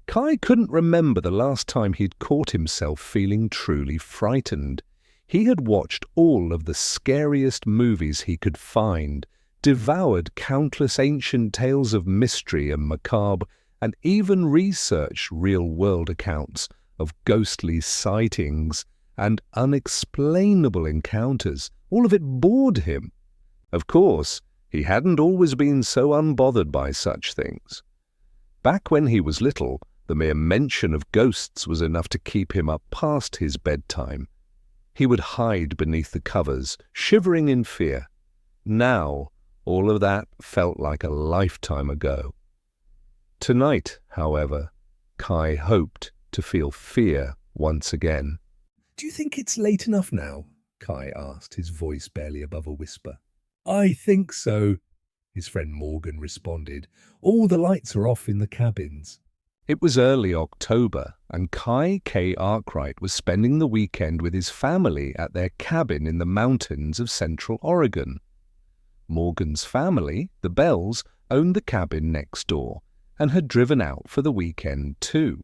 Kai couldn't remember the last time he'd caught himself feeling truly frightened. He had watched all of the scariest movies he could find, devoured countless ancient tales of mystery and macabre, and even researched real-world accounts of ghostly sightings and unexplainable encounters. All of it bored him. Of course, he hadn't always been so unbothered by such things. Back when he was little, the mere mention of ghosts was enough to keep him up past his bedtime. He would hide beneath the covers, shivering in fear. Now, all of that felt like a lifetime ago. Tonight, however, Kai hoped to feel fear once again. "Do you think it's late enough now?" Kai asked, his voice barely above a whisper. "I think so," his friend Morgan responded. "All the lights are off in the cabins." It was early October, and Kai K. Arkwright was spending the weekend with his family at their cabin in the mountains of Central Oregon. Morgan's family, the Bells, owned the cabin next door and had driven out for the weekend too.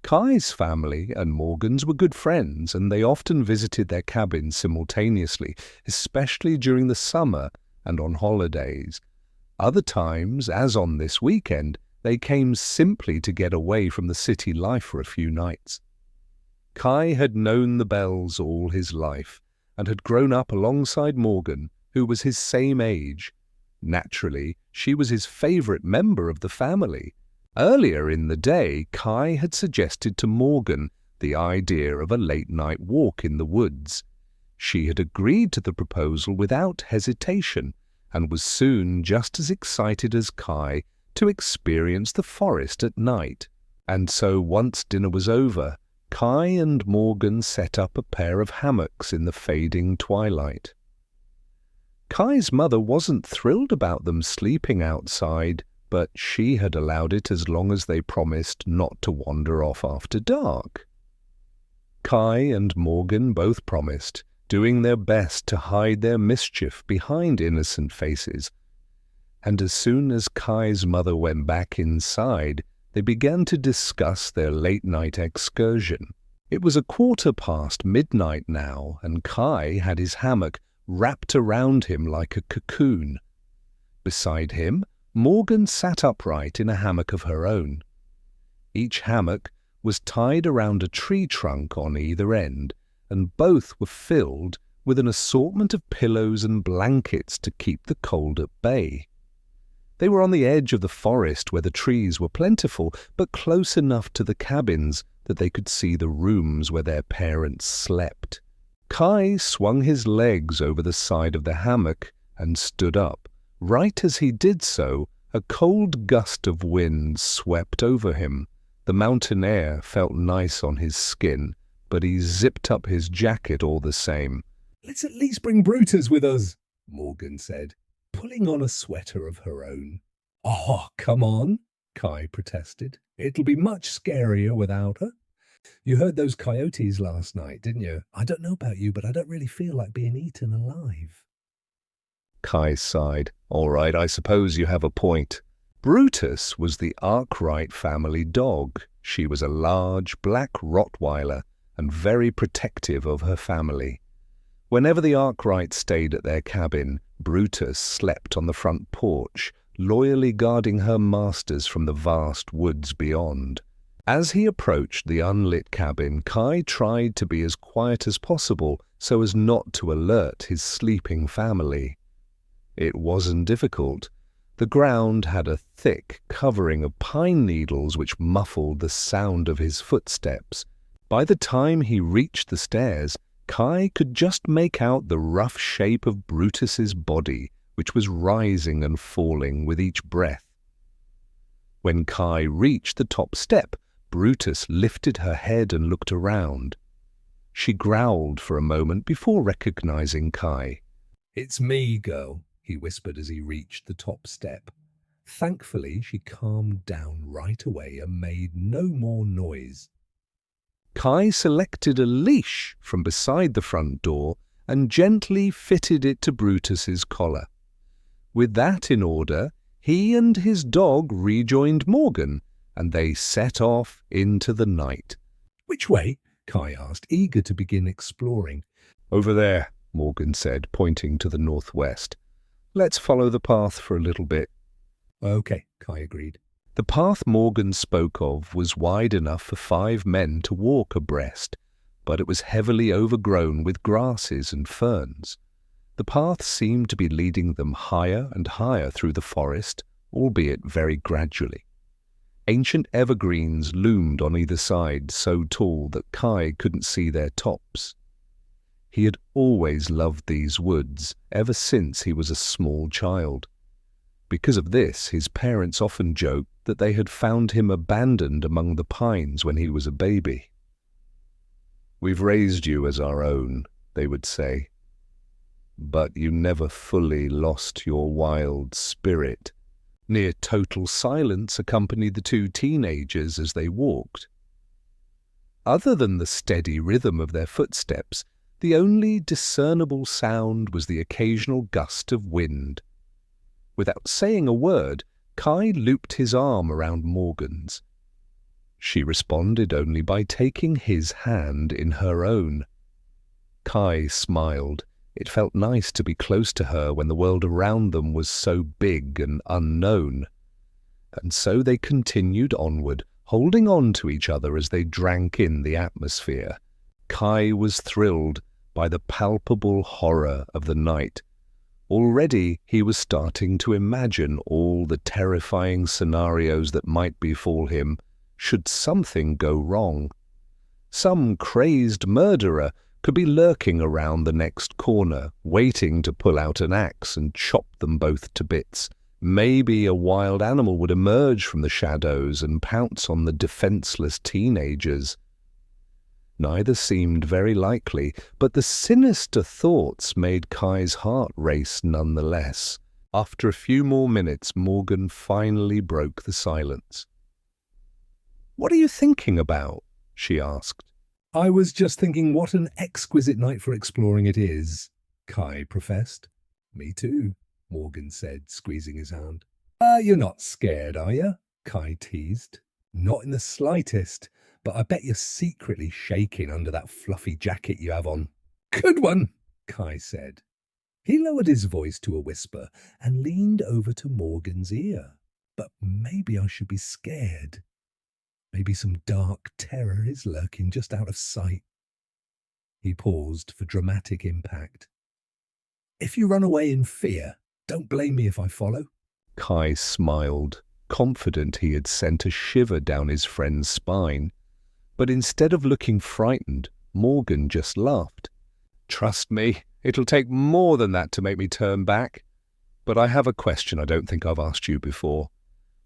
Kai's family and Morgan's were good friends, and they often visited their cabin simultaneously, especially during the summer and on holidays. Other times, as on this weekend, they came simply to get away from the city life for a few nights. Kai had known the Bells all his life and had grown up alongside Morgan, who was his same age. Naturally, she was his favorite member of the family. Earlier in the day, Kai had suggested to Morgan the idea of a late-night walk in the woods. She had agreed to the proposal without hesitation and was soon just as excited as Kai to experience the forest at night. And so once dinner was over, Kai and Morgan set up a pair of hammocks in the fading twilight. Kai's mother wasn't thrilled about them sleeping outside, but she had allowed it as long as they promised not to wander off after dark. Kai and Morgan both promised, doing their best to hide their mischief behind innocent faces. And as soon as Kai's mother went back inside, they began to discuss their late-night excursion. It was midnight now, and Kai had his hammock wrapped around him like a cocoon. Beside him, Morgan sat upright in a hammock of her own. Each hammock was tied around a tree trunk on either end, and both were filled with an assortment of pillows and blankets to keep the cold at bay. They were on the edge of the forest where the trees were plentiful, but close enough to the cabins that they could see the rooms where their parents slept. Kai swung his legs over the side of the hammock and stood up. Right as he did so, a cold gust of wind swept over him. The mountain air felt nice on his skin, but he zipped up his jacket all the same. "Let's at least bring Brutus with us," Morgan said, pulling on a sweater of her own. "Oh, come on," Kai protested. "It'll be much scarier without her. You heard those coyotes last night, didn't you? I don't know about you, but I don't really feel like being eaten alive." Kai sighed. "All right, I suppose you have a point." Brutus was the Arkwright family dog. She was a large black Rottweiler and very protective of her family. Whenever the Arkwrights stayed at their cabin, Brutus slept on the front porch, loyally guarding her masters from the vast woods beyond. As he approached the unlit cabin, Kai tried to be as quiet as possible so as not to alert his sleeping family. It wasn't difficult. The ground had a thick covering of pine needles which muffled the sound of his footsteps. By the time he reached the stairs, Kai could just make out the rough shape of Brutus's body, which was rising and falling with each breath. When Kai reached the top step, Brutus lifted her head and looked around. She growled for a moment before recognizing Kai. "It's me, girl," he whispered as he reached the top step. Thankfully, she calmed down right away and made no more noise. Kai selected a leash from beside the front door and gently fitted it to Brutus's collar. With that in order, he and his dog rejoined Morgan and they set off into the night. "Which way?" Kai asked, eager to begin exploring. "Over there," Morgan said, pointing to the northwest. "Let's follow the path for a little bit." "Okay," Kai agreed. The path Morgan spoke of was wide enough for 5 men to walk abreast, but it was heavily overgrown with grasses and ferns. The path seemed to be leading them higher and higher through the forest, albeit very gradually. Ancient evergreens loomed on either side, so tall that Kai couldn't see their tops. He had always loved these woods, ever since he was a small child. Because of this, his parents often joked that they had found him abandoned among the pines when he was a baby. "We've raised you as our own," they would say. "But you never fully lost your wild spirit." Near total silence accompanied the 2 teenagers as they walked. Other than the steady rhythm of their footsteps, the only discernible sound was the occasional gust of wind. Without saying a word, Kai looped his arm around Morgan's. She responded only by taking his hand in her own. Kai smiled. It felt nice to be close to her when the world around them was so big and unknown. And so they continued onward, holding on to each other as they drank in the atmosphere. Kai was thrilled by the palpable horror of the night. Already he was starting to imagine all the terrifying scenarios that might befall him should something go wrong. Some crazed murderer could be lurking around the next corner, waiting to pull out an axe and chop them both to bits. Maybe a wild animal would emerge from the shadows and pounce on the defenseless teenagers. Neither seemed very likely, but the sinister thoughts made Kai's heart race nonetheless. After a few more minutes, Morgan finally broke the silence. "What are you thinking about?" she asked. "I was just thinking what an exquisite night for exploring it is," Kai professed. "Me too," Morgan said, squeezing his hand. You're not scared, are you?" Kai teased. "Not in the slightest, but I bet you're secretly shaking under that fluffy jacket you have on." "Good one," Kai said. He lowered his voice to a whisper and leaned over to Morgan's ear. "But maybe I should be scared. Maybe some dark terror is lurking just out of sight." He paused for dramatic impact. "If you run away in fear, don't blame me if I follow." Kai smiled, confident he had sent a shiver down his friend's spine. But instead of looking frightened, Morgan just laughed. "Trust me, it'll take more than that to make me turn back. But I have a question I don't think I've asked you before.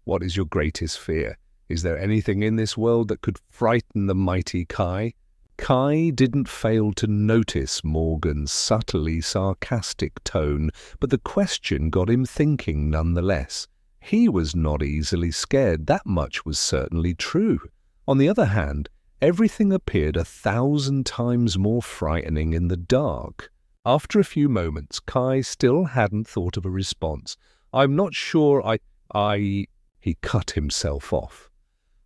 What is your greatest fear? Is there anything in this world that could frighten the mighty Kai?" Kai didn't fail to notice Morgan's subtly sarcastic tone, but the question got him thinking nonetheless. He was not easily scared, that much was certainly true. On the other hand, everything appeared 1,000 times more frightening in the dark. After a few moments, Kai still hadn't thought of a response. "I'm not sure He cut himself off.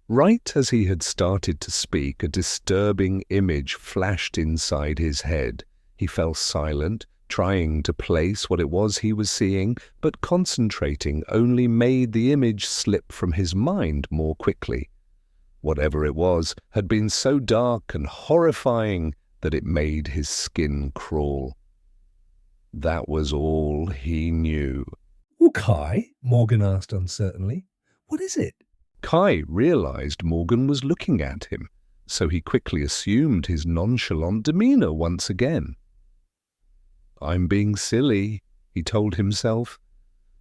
Right as he had started to speak, a disturbing image flashed inside his head. He fell silent, trying to place what it was he was seeing, but concentrating only made the image slip from his mind more quickly. Whatever it was had been so dark and horrifying that it made his skin crawl. That was all he knew. "Well, Kai," Morgan asked uncertainly, "what is it?" Kai realized Morgan was looking at him, so he quickly assumed his nonchalant demeanor once again. "I'm being silly," he told himself.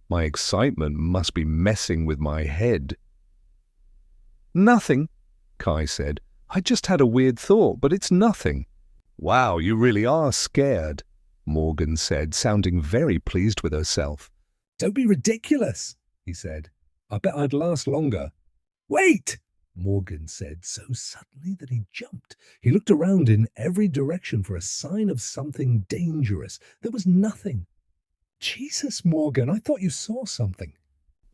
"My excitement must be messing with my head." "Nothing," Kai said. "I just had a weird thought, but it's nothing." "Wow, you really are scared," Morgan said, sounding very pleased with herself. "Don't be ridiculous," he said. "I bet I'd last longer." "Wait!" Morgan said so suddenly that he jumped. He looked around in every direction for a sign of something dangerous. There was nothing. "Jesus, Morgan, I thought you saw something."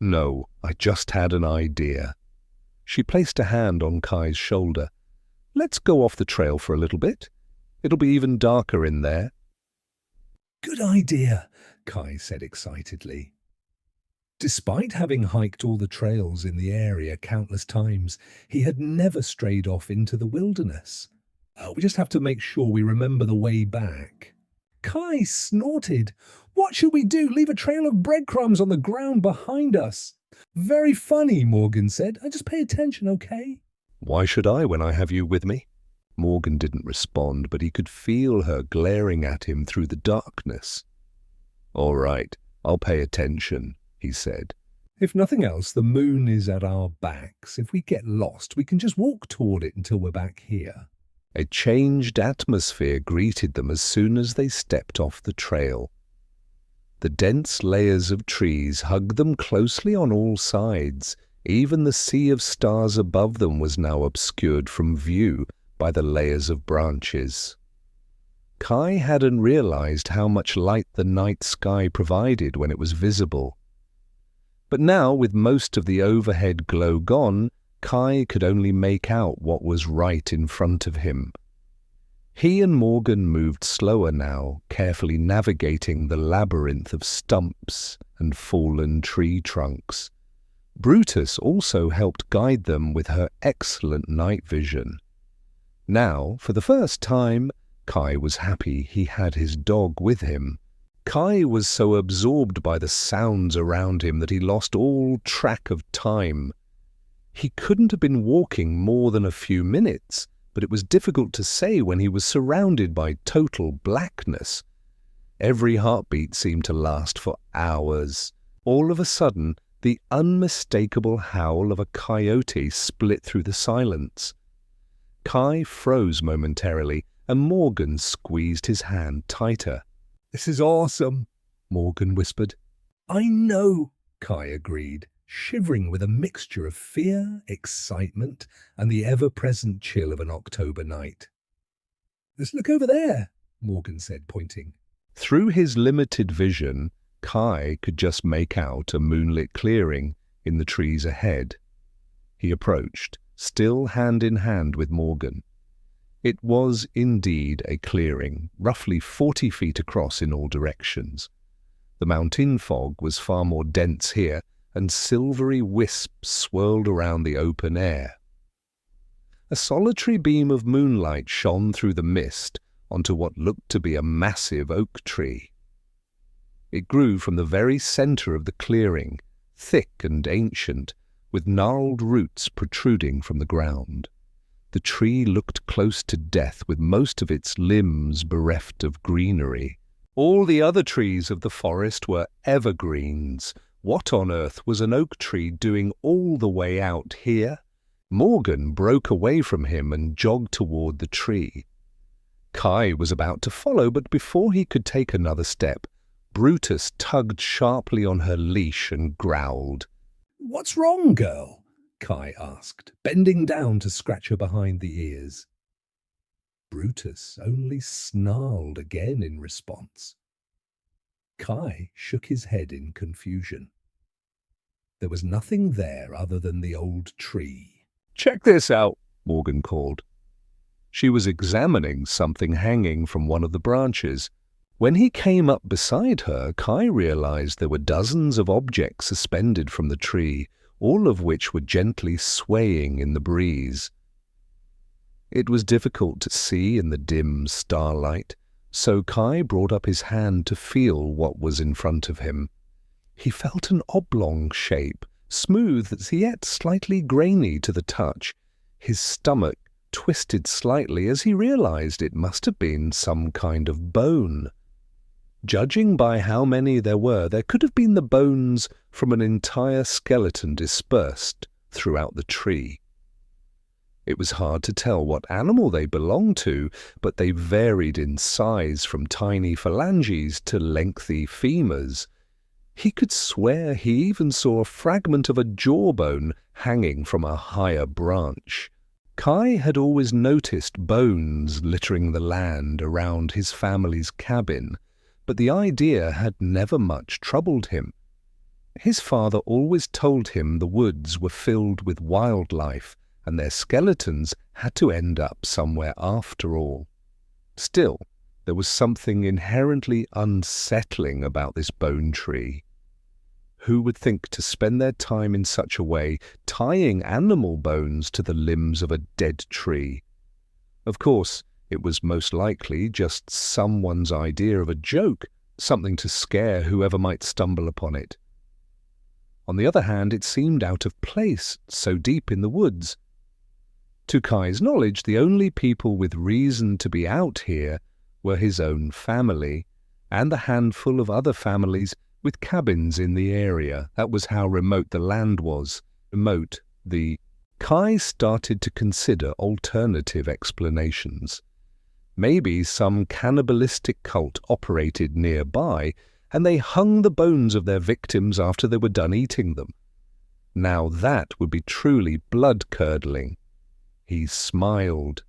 "No, I just had an idea." She placed a hand on Kai's shoulder. "Let's go off the trail for a little bit. It'll be even darker in there." "Good idea," Kai said excitedly. Despite having hiked all the trails in the area countless times, he had never strayed off into the wilderness. We just have to make sure we remember the way back." Kai snorted. "What should we do? Leave a trail of breadcrumbs on the ground behind us?" "Very funny," Morgan said. "I just pay attention, okay?" "Why should I when I have you with me?" Morgan didn't respond, but he could feel her glaring at him through the darkness. "All right, I'll pay attention," he said. "If nothing else, the moon is at our backs. If we get lost, we can just walk toward it until we're back here." A changed atmosphere greeted them as soon as they stepped off the trail. The dense layers of trees hugged them closely on all sides. Even the sea of stars above them was now obscured from view by the layers of branches. Kai hadn't realized how much light the night sky provided when it was visible. But now, with most of the overhead glow gone, Kai could only make out what was right in front of him. He and Morgan moved slower now, carefully navigating the labyrinth of stumps and fallen tree trunks. Brutus also helped guide them with her excellent night vision. Now, for the first time, Kai was happy he had his dog with him. Kai was so absorbed by the sounds around him that he lost all track of time. He couldn't have been walking more than a few minutes, but it was difficult to say when he was surrounded by total blackness. Every heartbeat seemed to last for hours. All of a sudden, the unmistakable howl of a coyote split through the silence. Kai froze momentarily, and Morgan squeezed his hand tighter. "This is awesome," Morgan whispered. "I know," Kai agreed, shivering with a mixture of fear, excitement, and the ever-present chill of an October night. "Let's look over there," Morgan said, pointing. Through his limited vision, Kai could just make out a moonlit clearing in the trees ahead. He approached, still hand in hand with Morgan. It was indeed a clearing, roughly 40 feet across in all directions. The mountain fog was far more dense here, and silvery wisps swirled around the open air. A solitary beam of moonlight shone through the mist onto what looked to be a massive oak tree. It grew from the very center of the clearing, thick and ancient, with gnarled roots protruding from the ground. The tree looked close to death, with most of its limbs bereft of greenery. All the other trees of the forest were evergreens. What on earth was an oak tree doing all the way out here? Morgan broke away from him and jogged toward the tree. Kai was about to follow, but before he could take another step, Brutus tugged sharply on her leash and growled. "What's wrong, girl?" Kai asked, bending down to scratch her behind the ears. Brutus only snarled again in response. Kai shook his head in confusion. There was nothing there other than the old tree. "Check this out," Morgan called. She was examining something hanging from one of the branches. When he came up beside her, Kai realized there were dozens of objects suspended from the tree, all of which were gently swaying in the breeze. It was difficult to see in the dim starlight, so Kai brought up his hand to feel what was in front of him. He felt an oblong shape, smooth yet slightly grainy to the touch. His stomach twisted slightly as he realized it must have been some kind of bone. Judging by how many there were, there could have been the bones from an entire skeleton dispersed throughout the tree. It was hard to tell what animal they belonged to, but they varied in size from tiny phalanges to lengthy femurs. He could swear he even saw a fragment of a jawbone hanging from a higher branch. Kai had always noticed bones littering the land around his family's cabin, but the idea had never much troubled him. His father always told him the woods were filled with wildlife and their skeletons had to end up somewhere after all. Still, there was something inherently unsettling about this bone tree. Who would think to spend their time in such a way, tying animal bones to the limbs of a dead tree? Of course, it was most likely just someone's idea of a joke, something to scare whoever might stumble upon it. On the other hand, it seemed out of place, so deep in the woods. To Kai's knowledge, the only people with reason to be out here were his own family, and the handful of other families with cabins in the area. That was how remote the land was. Kai started to consider alternative explanations. Maybe some cannibalistic cult operated nearby, and they hung the bones of their victims after they were done eating them. Now that would be truly blood-curdling. He smiled.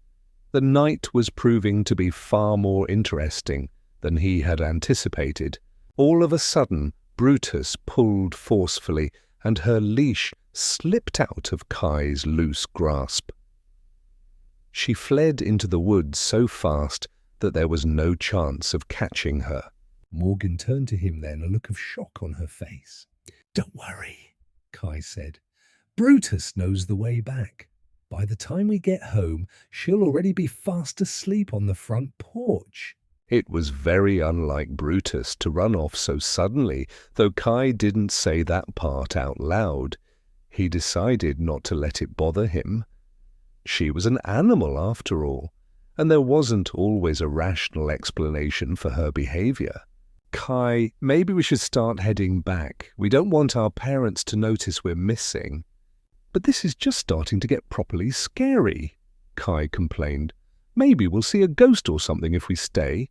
The night was proving to be far more interesting than he had anticipated. All of a sudden, Brutus pulled forcefully, and her leash slipped out of Kai's loose grasp. She fled into the woods so fast that there was no chance of catching her. Morgan turned to him then, a look of shock on her face. "Don't worry," Kai said. "Brutus knows the way back. By the time we get home, she'll already be fast asleep on the front porch." It was very unlike Brutus to run off so suddenly, though Kai didn't say that part out loud. He decided not to let it bother him. She was an animal after all, and there wasn't always a rational explanation for her behavior. "Kai, maybe we should start heading back. We don't want our parents to notice we're missing." "But this is just starting to get properly scary," Kai complained. "Maybe we'll see a ghost or something if we stay."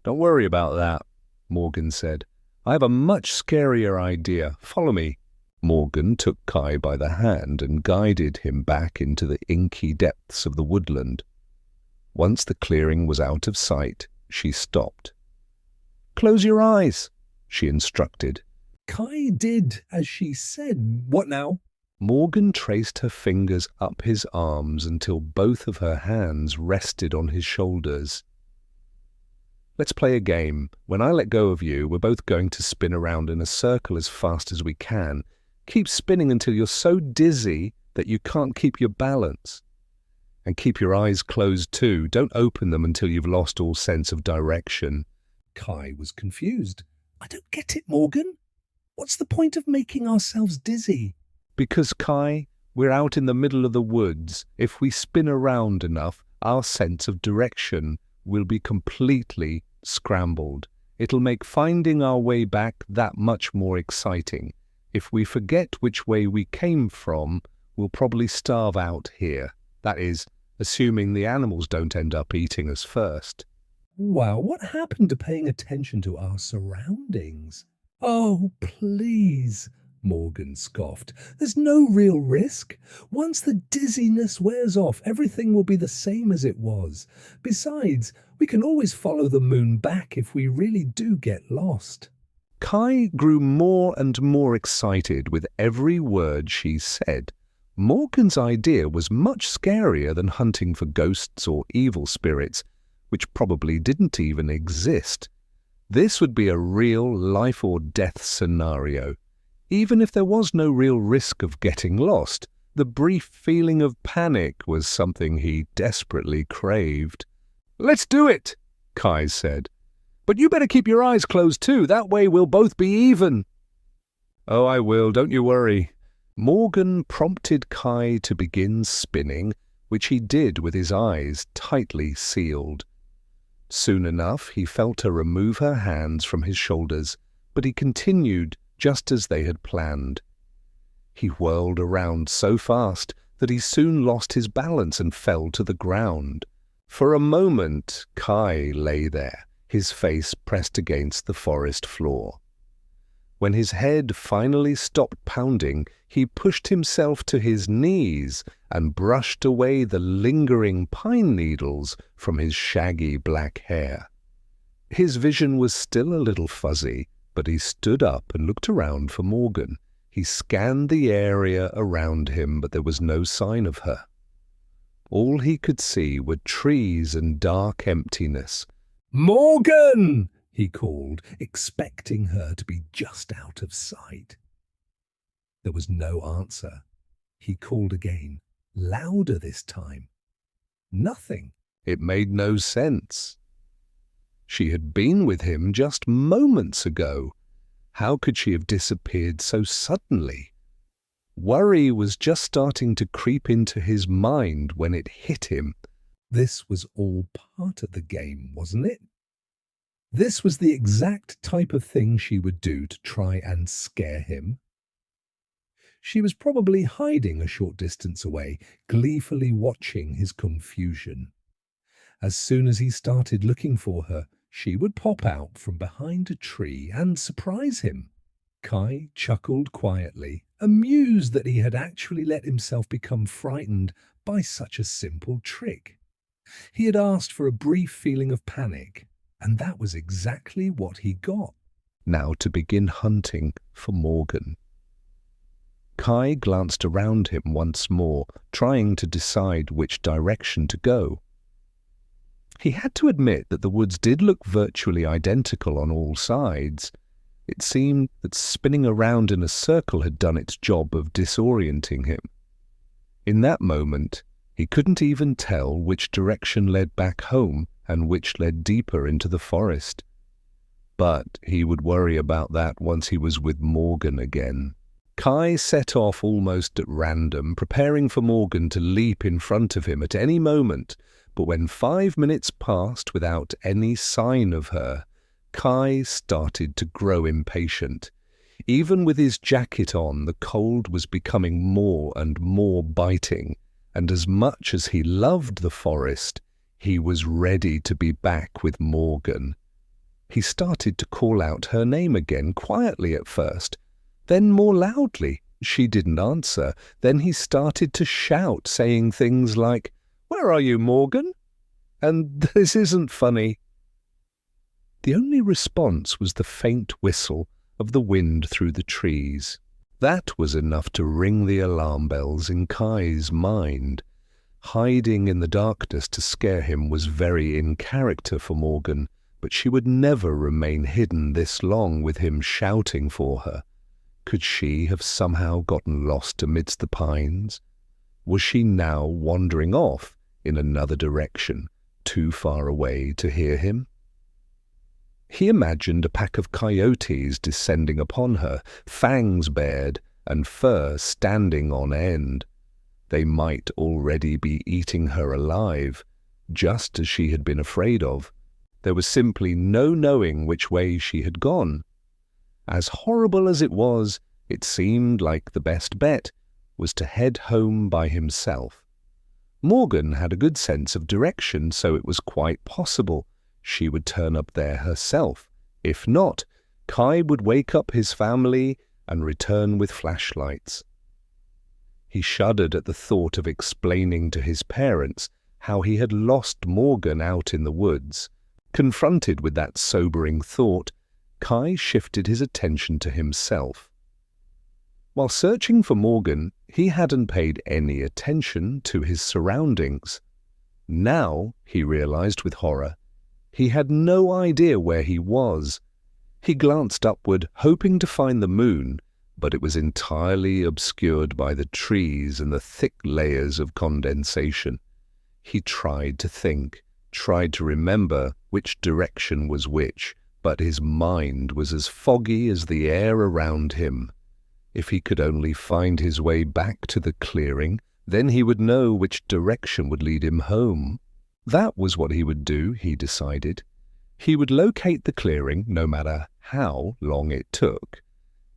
"Don't worry about that," Morgan said. "I have a much scarier idea. Follow me." Morgan took Kai by the hand and guided him back into the inky depths of the woodland. Once the clearing was out of sight, she stopped. "Close your eyes," she instructed. Kai did as she said. "What now?" Morgan traced her fingers up his arms until both of her hands rested on his shoulders. "Let's play a game. When I let go of you, we're both going to spin around in a circle as fast as we can. Keep spinning until you're so dizzy that you can't keep your balance. And keep your eyes closed too. Don't open them until you've lost all sense of direction." Kai was confused. "I don't get it, Morgan. What's the point of making ourselves dizzy?" "Because, Kai, we're out in the middle of the woods. If we spin around enough, our sense of direction will be completely scrambled. It'll make finding our way back that much more exciting. If we forget which way we came from, we'll probably starve out here. That is, assuming the animals don't end up eating us first." Wow, what happened to paying attention to our surroundings? "Oh, please," Morgan scoffed. "There's no real risk. Once the dizziness wears off, everything will be the same as it was. Besides, we can always follow the moon back if we really do get lost." Kai grew more and more excited with every word she said. Morgan's idea was much scarier than hunting for ghosts or evil spirits, which probably didn't even exist. This would be a real life-or-death scenario. Even if there was no real risk of getting lost, the brief feeling of panic was something he desperately craved. "Let's do it," Kai said. "But you better keep your eyes closed too. That way we'll both be even." "Oh, I will. Don't you worry." Morgan prompted Kai to begin spinning, which he did with his eyes tightly sealed. Soon enough, he felt her remove her hands from his shoulders, but he continued just as they had planned. He whirled around so fast that he soon lost his balance and fell to the ground. For a moment, Kai lay there, his face pressed against the forest floor. When his head finally stopped pounding, he pushed himself to his knees and brushed away the lingering pine needles from his shaggy black hair. His vision was still a little fuzzy, But he stood up and looked around for Morgan. He scanned the area around him, but there was no sign of her. All he could see were trees and dark emptiness. "Morgan!" he called, expecting her to be just out of sight. There was no answer. He called again, louder this time. Nothing. It made no sense. She had been with him just moments ago. How could she have disappeared so suddenly? Worry was just starting to creep into his mind when it hit him. This was all part of the game, wasn't it? This was the exact type of thing she would do to try and scare him. She was probably hiding a short distance away, gleefully watching his confusion. As soon as he started looking for her, she would pop out from behind a tree and surprise him. Kai chuckled quietly, amused that he had actually let himself become frightened by such a simple trick. He had asked for a brief feeling of panic, and that was exactly what he got. Now to begin hunting for Morgan. Kai glanced around him once more, trying to decide which direction to go. He had to admit that the woods did look virtually identical on all sides. It seemed that spinning around in a circle had done its job of disorienting him. In that moment, he couldn't even tell which direction led back home and which led deeper into the forest. But he would worry about that once he was with Morgan again. Kai set off almost at random, preparing for Morgan to leap in front of him at any moment. But when 5 minutes passed without any sign of her, Kai started to grow impatient. Even with his jacket on, the cold was becoming more and more biting, and as much as he loved the forest, he was ready to be back with Morgan. He started to call out her name again, quietly at first, then more loudly. She didn't answer. Then he started to shout, saying things like, "Where are you, Morgan? And this isn't funny." The only response was the faint whistle of the wind through the trees. That was enough to ring the alarm bells in Kai's mind. Hiding in the darkness to scare him was very in character for Morgan, but she would never remain hidden this long with him shouting for her. Could she have somehow gotten lost amidst the pines? Was she now wandering off in another direction, too far away to hear him? He imagined a pack of coyotes descending upon her, fangs bared and fur standing on end. They might already be eating her alive, just as she had been afraid of. There was simply no knowing which way she had gone. As horrible as it was, it seemed like the best bet was to head home by himself. Morgan had a good sense of direction, so it was quite possible she would turn up there herself. If not, Kai would wake up his family and return with flashlights. He shuddered at the thought of explaining to his parents how he had lost Morgan out in the woods. Confronted with that sobering thought, Kai shifted his attention to himself. While searching for Morgan, he hadn't paid any attention to his surroundings. Now, he realized with horror, he had no idea where he was. He glanced upward, hoping to find the moon, but it was entirely obscured by the trees and the thick layers of condensation. He tried to think, tried to remember which direction was which, but his mind was as foggy as the air around him. If he could only find his way back to the clearing, then he would know which direction would lead him home. That was what he would do, he decided. He would locate the clearing, no matter how long it took,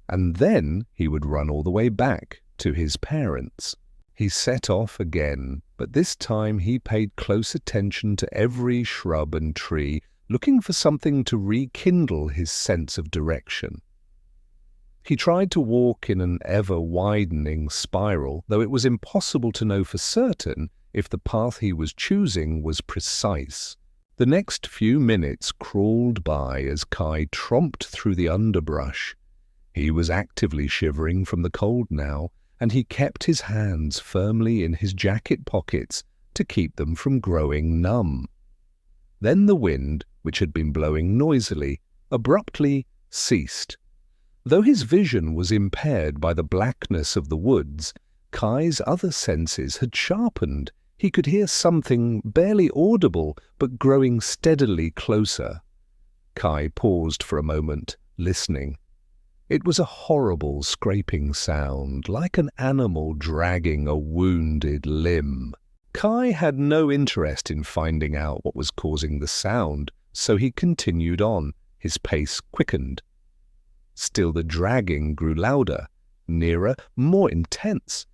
and then he would run all the way back to his parents. He set off again, but this time he paid close attention to every shrub and tree, looking for something to rekindle his sense of direction. He tried to walk in an ever-widening spiral, though it was impossible to know for certain if the path he was choosing was precise. The next few minutes crawled by as Kai tromped through the underbrush. He was actively shivering from the cold now, and he kept his hands firmly in his jacket pockets to keep them from growing numb. Then the wind, which had been blowing noisily, abruptly ceased. Though his vision was impaired by the blackness of the woods, Kai's other senses had sharpened. He could hear something barely audible but growing steadily closer. Kai paused for a moment, listening. It was a horrible scraping sound, like an animal dragging a wounded limb. Kai had no interest in finding out what was causing the sound, so he continued on, his pace quickened. Still the dragging grew louder, nearer, more intense.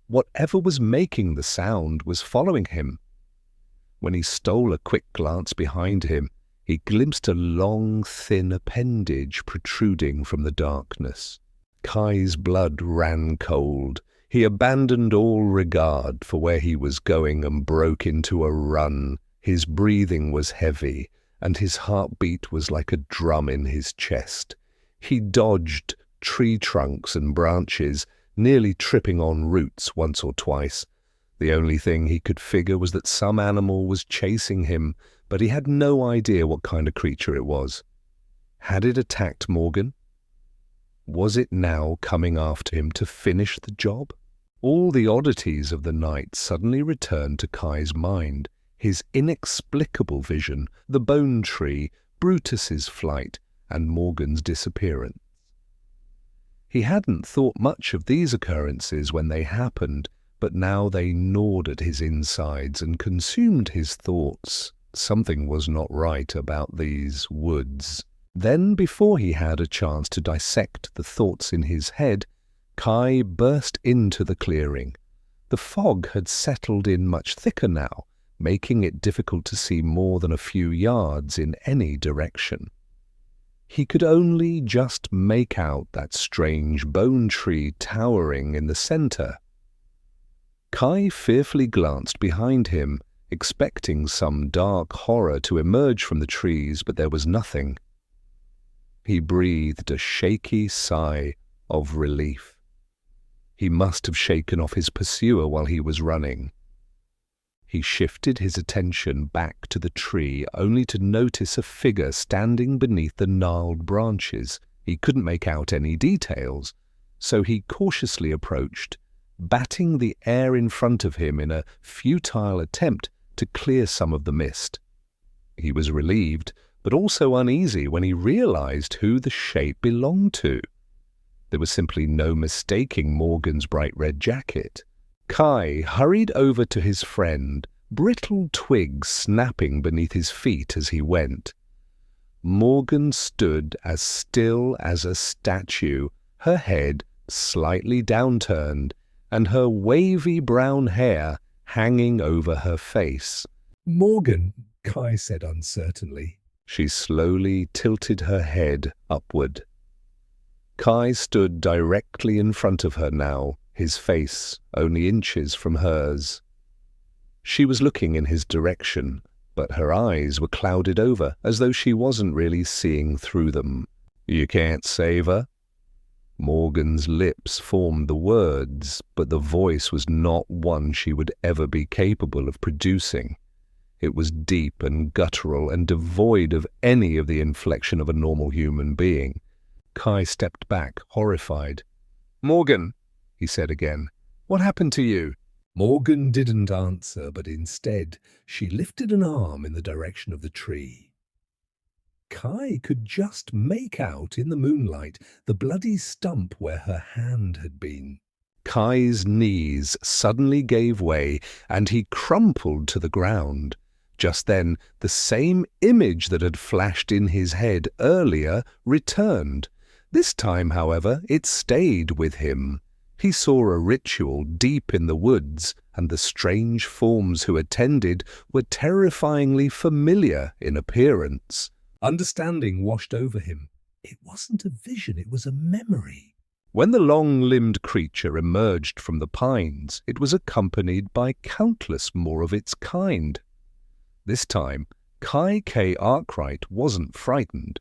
Whatever was making the sound was following him. When he stole a quick glance behind him, he glimpsed a long, thin appendage protruding from the darkness. Kai's blood ran cold. He abandoned all regard for where he was going and broke into a run. His breathing was heavy, and his heartbeat was like a drum in his chest. He dodged tree trunks and branches, nearly tripping on roots once or twice. The only thing he could figure was that some animal was chasing him, but he had no idea what kind of creature it was. Had it attacked Morgan? Was it now coming after him to finish the job? All the oddities of the night suddenly returned to Kai's mind. His inexplicable vision, the bone tree, Brutus's flight, and Morgan's disappearance. He hadn't thought much of these occurrences when they happened, but now they gnawed at his insides and consumed his thoughts. Something was not right about these woods. Then, before he had a chance to dissect the thoughts in his head, Kai burst into the clearing. The fog had settled in much thicker now, making it difficult to see more than a few yards in any direction. He could only just make out that strange bone tree towering in the center. Kai fearfully glanced behind him, expecting some dark horror to emerge from the trees, but there was nothing. He breathed a shaky sigh of relief. He must have shaken off his pursuer while he was running. He shifted his attention back to the tree, only to notice a figure standing beneath the gnarled branches. He couldn't make out any details, so he cautiously approached, batting the air in front of him in a futile attempt to clear some of the mist. He was relieved, but also uneasy when he realized who the shape belonged to. There was simply no mistaking Morgan's bright red jacket. Kai hurried over to his friend, brittle twigs snapping beneath his feet as he went. Morgan stood as still as a statue, her head slightly downturned, and her wavy brown hair hanging over her face. "Morgan," Kai said uncertainly. She slowly tilted her head upward. Kai stood directly in front of her now, his face only inches from hers. She was looking in his direction, but her eyes were clouded over, as though she wasn't really seeing through them. "You can't save her?" Morgan's lips formed the words, but the voice was not one she would ever be capable of producing. It was deep and guttural and devoid of any of the inflection of a normal human being. Kai stepped back, horrified. "Morgan," he said again, "what happened to you?" Morgan didn't answer, but instead she lifted an arm in the direction of the tree. Kai could just make out in the moonlight the bloody stump where her hand had been. Kai's knees suddenly gave way, and he crumpled to the ground. Just then, the same image that had flashed in his head earlier returned. This time, however, it stayed with him. He saw a ritual deep in the woods, and the strange forms who attended were terrifyingly familiar in appearance. Understanding washed over him. It wasn't a vision, it was a memory. When the long-limbed creature emerged from the pines, it was accompanied by countless more of its kind. This time, Kai K. Arkwright wasn't frightened.